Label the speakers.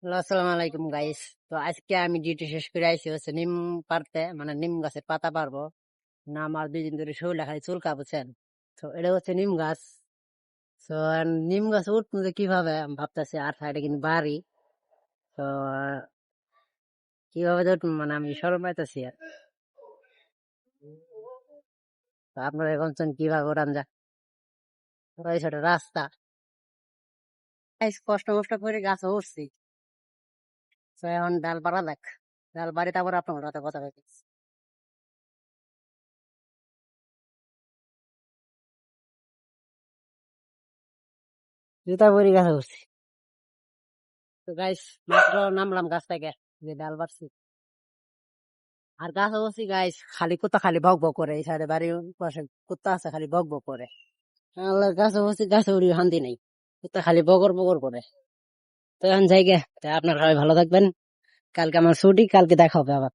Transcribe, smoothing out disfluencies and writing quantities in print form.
Speaker 1: আসসালামু আলাইকুম গাইস। তো আজকে আমি ডিউটি শেষ করে আইছি হচ্ছে নিম পারতে, মানে নিম গাছের পাতা পারবো না। আমার 2 দিন ধরে শরীরে খালি চুলকা, বুঝছেন? তো এটা হচ্ছে নিম গাছ। তো নিম গাছ উঠবো যে কিভাবে আমি ভাবতেছি, আর সাইডে কিন্তু বাড়ি। তো কিভাবে যে উঠবো, মানে আমি শরম পাইতেছি আর। তো আপনারা এখন কিভাবে উঠান যা, ওই ছোট রাস্তা। কষ্ট মষ্ট করে গাছে উঠছি। তো এখন ডাল পাড়া দেখ, ডাল বাড়ি, তারপর আপনার সাথে কথা বলছি। জুতা পরি গাছে উঠছি। তো গাইস, মাত্র নামলাম গাছ থেকে, যে ডাল পারছি। আর গাছ অবশ্যই গাইস খালি কুত্তা খালি ভক ভক করে, এই সাইডে বাড়ির পাশে কুত্তা আছে, খালি ভক ভক করে। আল্লাহ, গাছ অবশ্যই গাছে উড়ি শান্তি নেই, কুত্তা খালি বগর বগর করে। তো এখন যাই গে। তা আপনার সবাই ভালো থাকবেন। কালকে আমার ছুটি, কালকে দেখা হবে আবার।